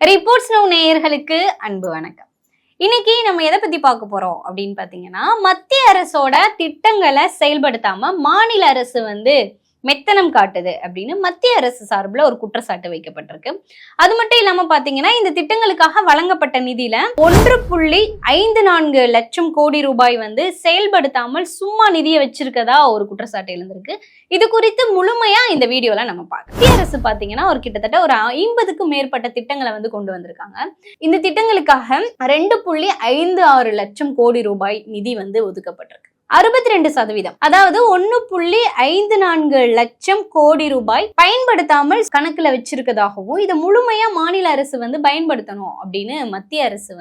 Reports now நேயர்களுக்கு அன்பு வணக்கம். இன்னைக்கு நம்ம எதை பத்தி பார்க்க போறோம் அப்படின்னு பாத்தீங்கன்னா, மத்திய அரசோட திட்டங்களை செயல்படுத்தாம மாநில அரசு மெத்தனம் காட்டுது அப்படின்னு மத்திய அரசு சார்பில் ஒரு குற்றச்சாட்டு வைக்கப்பட்டிருக்கு. அது மட்டும் இல்லாம பாத்தீங்கன்னா, இந்த திட்டங்களுக்காக வழங்கப்பட்ட நிதியில 1.54 லட்சம் கோடி ரூபாய் செயல்படுத்தாமல் சும்மா நிதியை வச்சிருக்கதா ஒரு குற்றச்சாட்டு எழுந்திருக்கு. இது குறித்து முழுமையா இந்த வீடியோல நம்ம பார்க்கலாம். மத்திய அரசு பாத்தீங்கன்னா கிட்டத்தட்ட ஒரு 50க்கும் மேற்பட்ட திட்டங்களை கொண்டு வந்திருக்காங்க. இந்த திட்டங்களுக்காக 2.56 லட்சம் கோடி ரூபாய் நிதி ஒதுக்கப்பட்டிருக்கு. 62%, அதாவது 1.54 லட்சம் கோடி ரூபாய் பயன்படுத்தாமல் கணக்குல வச்சிருக்கதாகவும், இதை முழுமையா மாநில அரசு பயன்படுத்தணும் அப்படின்னு மத்திய அரசு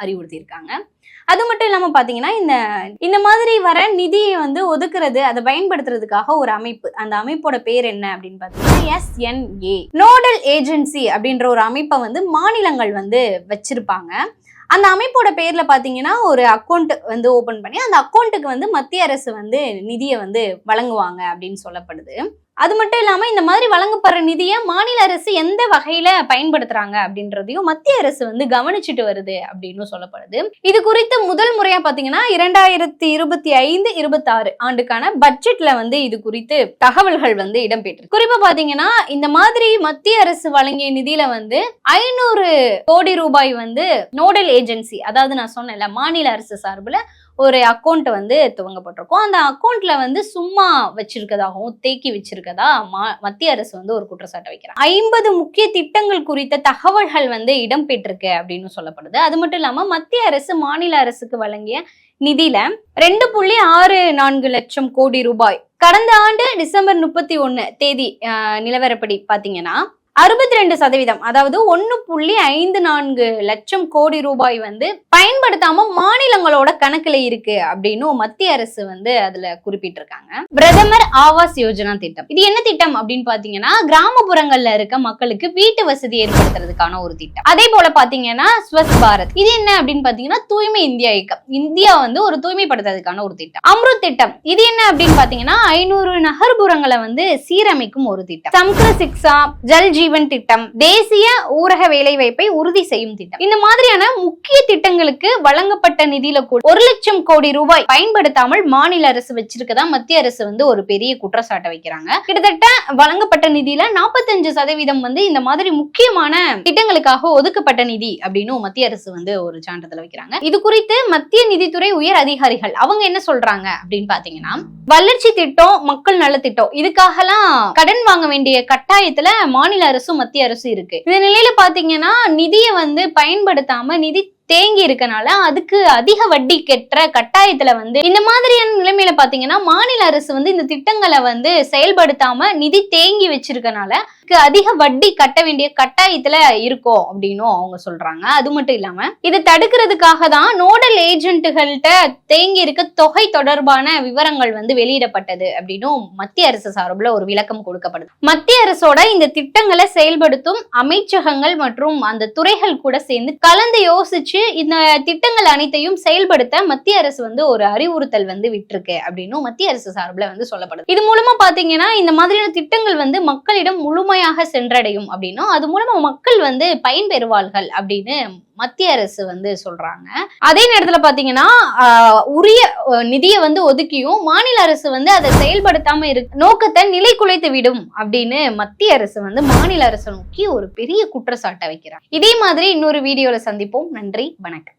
அறிவுறுத்தி இருக்காங்க. அது மட்டும் இல்லாம பாத்தீங்கன்னா, இந்த மாதிரி வர நிதியை ஒதுக்குறது, அதை பயன்படுத்துறதுக்காக ஒரு அமைப்பு, அந்த அமைப்போட பேர் என்ன அப்படின்னு பாத்தீங்கன்னா SNA, நோடல் ஏஜென்சி அப்படின்ற ஒரு அமைப்பை மாநிலங்கள் வச்சிருப்பாங்க. அந்த அமைப்போட பேர்ல பாத்தீங்கன்னா ஒரு அக்கௌண்ட் ஓபன் பண்ணி அந்த அக்கௌண்ட்டுக்கு மத்திய அரசு நிதியை வழங்குவாங்க அப்படின்னு சொல்லப்படுது. அது மட்டும் இல்லாம இந்த மாதிரி வழங்கப்படுற நிதியை மாநில அரசு எந்த வகையில பயன்படுத்துறாங்க அப்படின்றதையும் மத்திய அரசு கவனிச்சுட்டு வருது அப்படின்னு சொல்லப்படுது. இது குறித்து முதல் முறையா பாத்தீங்கன்னா 2025-26 ஆண்டுக்கான பட்ஜெட்ல இது குறித்து தகவல்கள் இடம்பெற்று. குறிப்பா பாத்தீங்கன்னா, இந்த மாதிரி மத்திய அரசு வழங்கிய நிதியில 500 கோடி ரூபாய் நோடல் ஏஜென்சி, அதாவது நான் சொன்னேன்ல மாநில அரசு சார்புல ஒரு அக்கௌண்ட் துவங்கப்பட்டிருக்கும். அந்த அக்கௌண்ட்ல சும்மா வச்சிருக்கதாகவும் தேக்கி வச்சிருக்கதா மத்திய அரசு ஒரு குற்றச்சாட்டு வைக்கிறாங்க. 50 முக்கிய திட்டங்கள் குறித்த தகவல்கள் இடம்பெற்றிருக்கு அப்படின்னு சொல்லப்படுது. அது மட்டும் இல்லாம மத்திய அரசு மாநில அரசுக்கு வழங்கிய நிதியில 2.64 லட்சம் கோடி ரூபாய் கடந்த ஆண்டு டிசம்பர் 31 தேதி நிலவரப்படி பாத்தீங்கன்னா 62%, அதாவது 1.54 லட்சம் கோடி ரூபாய் பயன்படுத்தாம மாநிலங்களோட கணக்குல இருக்கு அப்படின்னு மத்திய அரசு அதுல குறிப்பிட்டிருக்காங்க. பிரதமர் ஆவாஸ் யோஜனா திட்டம், இது என்ன திட்டம் அப்படின்னு பாத்தீங்கன்னா, கிராமப்புறங்கள்ல இருக்க மக்களுக்கு வீட்டு வசதி ஏற்படுத்துறதுக்கான ஒரு திட்டம். அதே போல பாத்தீங்கன்னா ஸ்வச் பாரத், இது என்ன அப்படின்னு பாத்தீங்கன்னா தூய்மை இந்தியா இயக்கம், இந்தியா ஒரு தூய்மைப்படுத்துறதுக்கான ஒரு திட்டம். அம்ருத் திட்டம், இது என்ன அப்படின்னு பாத்தீங்கன்னா 500 நகர்ப்புறங்களை சீரமைக்கும் ஒரு திட்டம். சம்ஸ்கிருத சிக்ஷா, ஜல் ஜீவன் திட்டம், தேசிய ஊரக வேலை வாய்ப்பை உறுதி செய்யும் திட்டம். இந்த மாதிரியான முக்கிய திட்டங்களுக்கு வழங்கப்பட்ட நிதியில கூட 1 லட்சம் கோடி ரூபாய் பயன்படுத்தாமல் மாநில அரசு வச்சிருக்கதா மத்திய அரசு ஒரு பெரிய குற்றச்சாட்டை வைக்கிறாங்க. கிட்டத்தட்ட வழங்கப்பட்ட நிதியில 45% இந்த மாதிரி முக்கியமான திட்டங்களுக்காக ஒதுக்கப்பட்ட நிதி அப்படின்னு மத்திய அரசு ஒரு சான்றிதழ் வைக்கிறாங்க. இது குறித்து மத்திய நிதித்துறை உயர் அதிகாரிகள் அவங்க என்ன சொல்றாங்க அப்படின்னு பாத்தீங்கன்னா, வளர்ச்சி திட்டம், மக்கள் நல திட்டம், இதுக்காகலாம் கடன் வாங்க வேண்டிய கட்டாயத்துல மாநில அரசும் மத்திய அரசு இருக்கு. இந்த நிலையில பாத்தீங்கன்னா நிதியை பயன்படுத்தாம நிதி தேங்கி இருக்கனால அதுக்கு அதிக வட்டி கெட்டுற கட்டாயத்துல இந்த மாதிரியான நிலைமையில பாத்தீங்கன்னா மாநில அரசு இந்த திட்டங்களை செயல்படுத்தாம நிதி தேங்கி வச்சிருக்கனால அதிக வட்டி கட்ட வேண்டிய கட்டாயத்துல இருக்கும் அப்படின்னு அவங்க சொல்றாங்க. அது மட்டும் இல்லாம இதை தடுக்கிறதுக்காக தான் நோடல் ஏஜென்ட்டுகள்கிட்ட தேங்கி இருக்க தொகை தொடர்பான விவரங்கள் வெளியிடப்பட்டது அப்படின்னு மத்திய அரசு சார்பில் ஒரு விளக்கம் கொடுக்கப்படுது. மத்திய அரசோட இந்த திட்டங்களை செயல்படுத்தும் அமைச்சகங்கள் மற்றும் அந்த துறைகள் கூட சேர்ந்து கலந்து யோசிச்சு இந்த திட்டங்கள் அனைத்தையும் செயல்படுத்த மத்திய அரசு ஒரு அறிவுறுத்தல் விட்டிருக்கு அப்படின்னு மத்திய அரசு சார்பில் சொல்லப்படுது. இது மூலமா பாத்தீங்கன்னா இந்த மாதிரியான திட்டங்கள் மக்களிடம் முழுமையாக சென்றடையும் அப்படின்னும், அது மூலமா மக்கள் பயன்பெறுவார்கள் அப்படின்னு மத்திய அரசு சொல்றாங்க. அதே நேரத்துல பாத்தீங்கன்னா உரிய நிதியை ஒதுக்கியும் மாநில அரசு அதை செயல்படுத்தாம இருக்கு நோக்கத்தை நிலை குலைத்து விடும் அப்படின்னு மத்திய அரசு மாநில அரசு நோக்கி ஒரு பெரிய குற்றச்சாட்டை வைக்கிறாங்க. இதே மாதிரி இன்னொரு வீடியோல சந்திப்போம். நன்றி, வணக்கம்.